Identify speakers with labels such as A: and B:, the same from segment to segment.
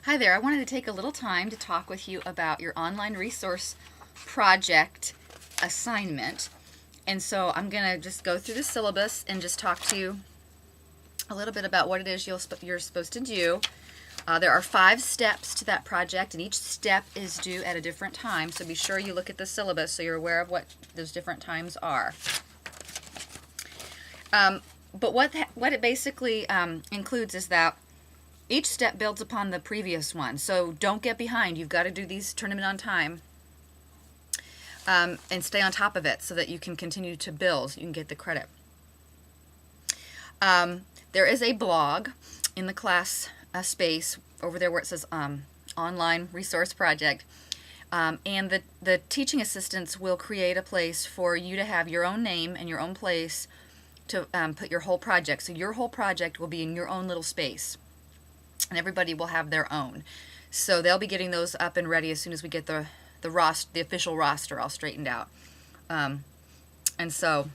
A: Hi there. I wanted to take a little time to talk with you about your online resource project assignment. And so I'm going to just go through the syllabus and just talk to you a little bit about what it is you're supposed to do. There are 5 steps to that project, and each step is due at a different time. So be sure you look at the syllabus so you're aware of what those different times are. But what it basically includes is that each step builds upon the previous one. So don't get behind. You've got to do these tournament on time and stay on top of it so that you can continue to build. You can get the credit. There is a blog in the class space over there where it says online resource project. And the teaching assistants will create a place for you to have your own name and your own place to put your whole project. So your whole project will be in your own little space. And everybody will have their own. So they'll be getting those up and ready as soon as we get the official roster all straightened out. And so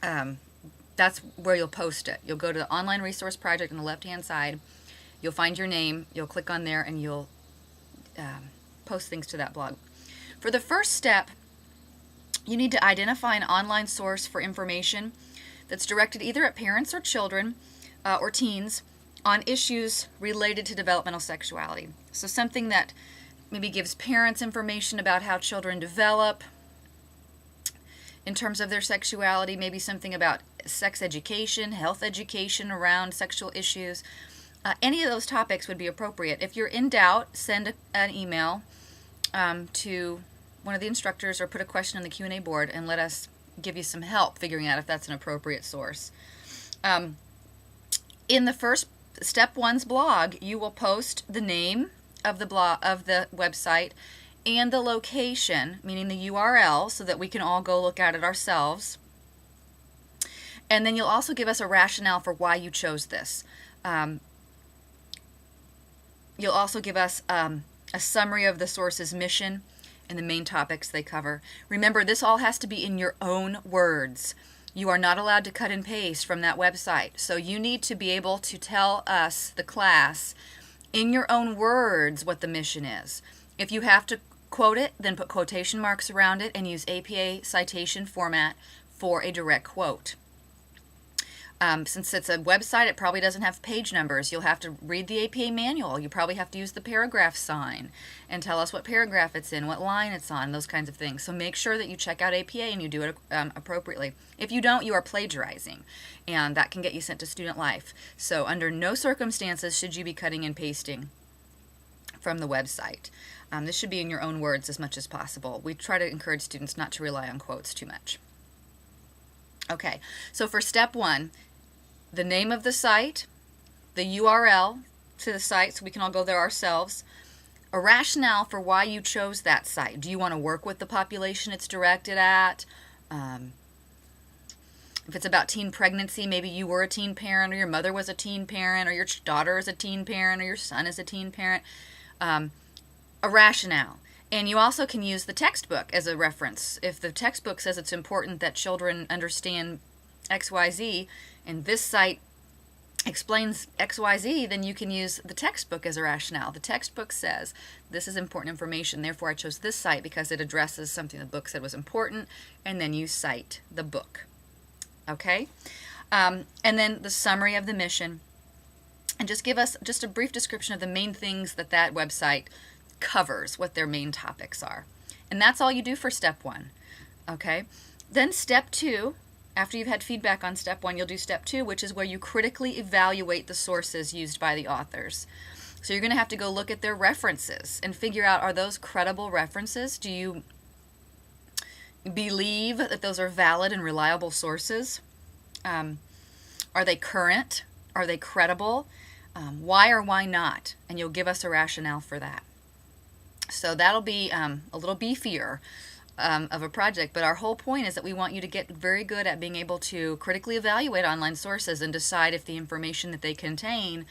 A: that's where you'll post it. You'll go to the online resource project on the left-hand side. You'll find your name. You'll click on there, and you'll post things to that blog. For the first step, you need to identify an online source for information that's directed either at parents or children or teens on issues related to developmental sexuality. So something that maybe gives parents information about how children develop in terms of their sexuality, maybe something about sex education, health education around sexual issues. Any of those topics would be appropriate. If you're in doubt, send an email to one of the instructors or put a question on the Q&A board and let us give you some help figuring out if that's an appropriate source. In the first Step 1's blog, you will post the name of the website and the location, meaning the URL, so that we can all go look at it ourselves. And then you'll also give us a rationale for why you chose this. You'll also give us a summary of the source's mission and the main topics they cover. Remember, this all has to be in your own words. You are not allowed to cut and paste from that website. So you need to be able to tell us, the class, in your own words what the mission is. If you have to quote it, then put quotation marks around it and use APA citation format for a direct quote. Since it's a website, it probably doesn't have page numbers. You'll have to read the APA manual. You probably have to use the paragraph sign and tell us what paragraph it's in, what line it's on, those kinds of things. So make sure that you check out APA and you do it appropriately. If you don't, you are plagiarizing, and that can get you sent to student life. So under no circumstances should you be cutting and pasting from the website. This should be in your own words as much as possible. We try to encourage students not to rely on quotes too much. Okay, so for step 1, the name of the site, the URL to the site so we can all go there ourselves, a rationale for why you chose that site. Do you want to work with the population it's directed at? If it's about teen pregnancy, maybe you were a teen parent, or your mother was a teen parent, or your daughter is a teen parent, or your son is a teen parent. A rationale. And you also can use the textbook as a reference. If the textbook says it's important that children understand XYZ, and this site explains XYZ, then you can use the textbook as a rationale. The textbook says this is important information, therefore I chose this site because it addresses something the book said was important, and then you cite the book. Okay? And then the summary of the mission, and just give us just a brief description of the main things that website covers, what their main topics are. And that's all you do for step 1. Okay? Then step 2, after you've had feedback on step 1, you'll do step 2, which is where you critically evaluate the sources used by the authors. So you're going to have to go look at their references and figure out, are those credible references? Do you believe that those are valid and reliable sources? Are they current? Are they credible? Why or why not? And you'll give us a rationale for that. So that'll be a little beefier of a project, but our whole point is that we want you to get very good at being able to critically evaluate online sources and decide if the information that they contain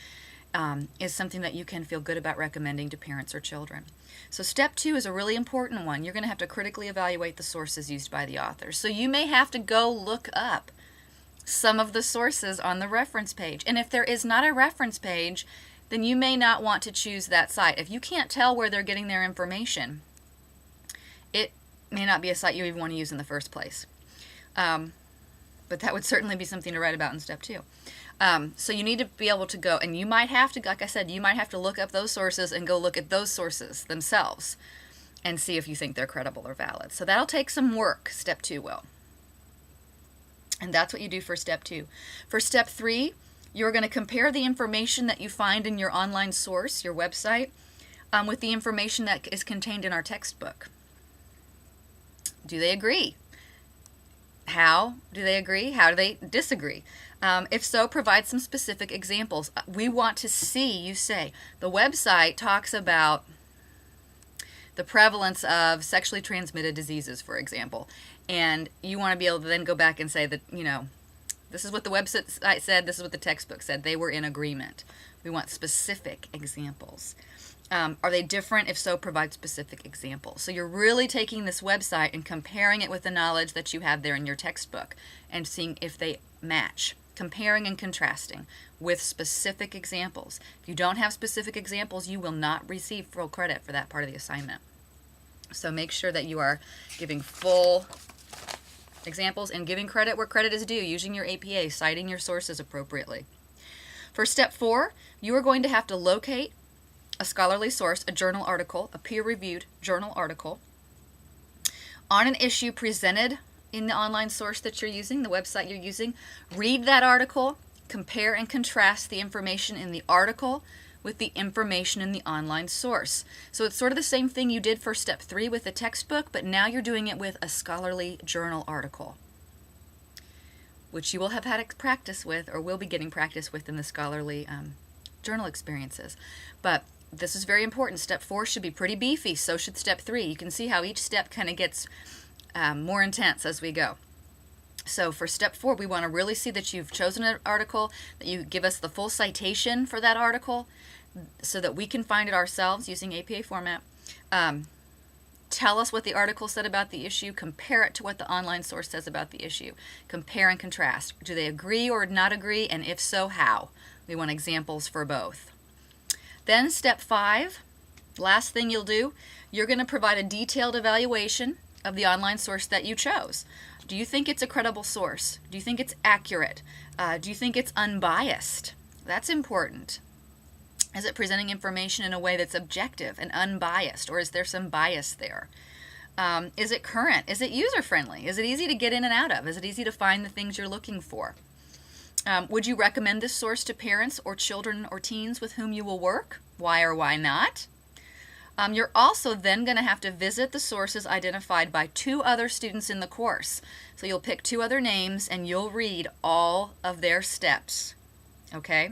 A: is something that you can feel good about recommending to parents or children. So step 2 is a really important one. You're going to have to critically evaluate the sources used by the authors. So you may have to go look up some of the sources on the reference page. And if there is not a reference page, then you may not want to choose that site. If you can't tell where they're getting their information, it may not be a site you even want to use in the first place. But that would certainly be something to write about in step 2. So you need to be able to go, and you might have to, like I said, you might have to look up those sources and go look at those sources themselves and see if you think they're credible or valid. So that'll take some work, step 2 will. And that's what you do for step 2. For step 3, you're going to compare the information that you find in your online source, your website, with the information that is contained in our textbook. Do they agree? How do they agree? How do they disagree? If so, provide some specific examples. We want to see you say, the website talks about the prevalence of sexually transmitted diseases, for example. And you want to be able to then go back and say that, this is what the website said, this is what the textbook said. They were in agreement. We want specific examples. Are they different? If so, provide specific examples. So you're really taking this website and comparing it with the knowledge that you have there in your textbook and seeing if they match. Comparing and contrasting with specific examples. If you don't have specific examples, you will not receive full credit for that part of the assignment. So make sure that you are giving full examples and giving credit where credit is due, using your APA, citing your sources appropriately. For step 4, you are going to have to locate a scholarly source, a journal article, a peer-reviewed journal article, on an issue presented in the online source that you're using, the website you're using. Read that article, compare and contrast the information in the article with the information in the online source. So it's sort of the same thing you did for step 3 with the textbook, but now you're doing it with a scholarly journal article, which you will have had practice with, or will be getting practice with in the scholarly journal experiences. But this is very important. Step 4 should be pretty beefy. So should step 3. You can see how each step kind of gets more intense as we go. So for step 4, we want to really see that you've chosen an article, that you give us the full citation for that article so that we can find it ourselves using APA format. Tell us what the article said about the issue. Compare it to what the online source says about the issue. Compare and contrast. Do they agree or not agree? And if so, how? We want examples for both. Then step 5, last thing you'll do, you're going to provide a detailed evaluation of the online source that you chose. Do you think it's a credible source? Do you think it's accurate? Do you think it's unbiased? That's important. Is it presenting information in a way that's objective and unbiased, or is there some bias there? Is it current? Is it user-friendly? Is it easy to get in and out of? Is it easy to find the things you're looking for? Would you recommend this source to parents or children or teens with whom you will work? Why or why not? You're also then going to have to visit the sources identified by 2 other students in the course. So you'll pick 2 other names and you'll read all of their steps. Okay?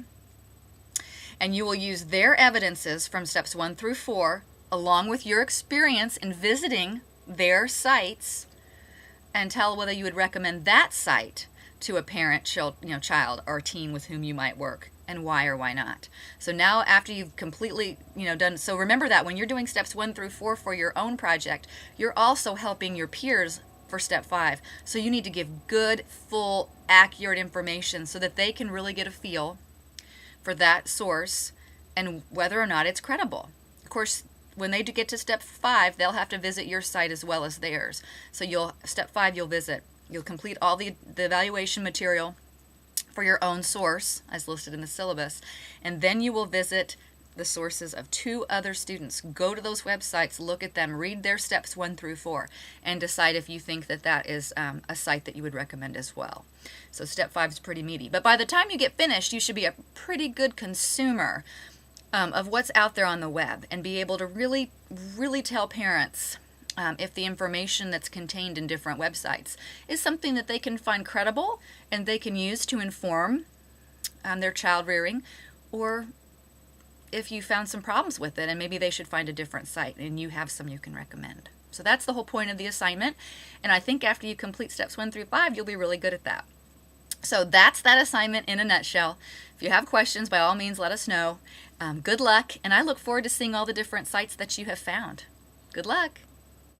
A: And you will use their evidences from steps 1 through 4 along with your experience in visiting their sites and tell whether you would recommend that site to a parent, child, or teen with whom you might work, and why or why not. So now after you've completely, done, so remember that when you're doing steps 1 through 4 for your own project, you're also helping your peers for step 5. So you need to give good, full, accurate information so that they can really get a feel for that source and whether or not it's credible. Of course, when they do get to step 5, they'll have to visit your site as well as theirs. So step 5, you'll complete all the evaluation material for your own source as listed in the syllabus, and then you will visit the sources of 2 other students. Go to those websites, look at them, read their steps 1 through 4, and decide if you think that is a site that you would recommend as well. So step 5 is pretty meaty. But by the time you get finished, you should be a pretty good consumer of what's out there on the web and be able to really, really tell parents if the information that's contained in different websites is something that they can find credible and they can use to inform their child rearing, or if you found some problems with it and maybe they should find a different site and you have some you can recommend. So that's the whole point of the assignment, and I think after you complete steps 1 through 5, you'll be really good at that. So that's that assignment in a nutshell. If you have questions, by all means, let us know. Good luck, and I look forward to seeing all the different sites that you have found. Good luck.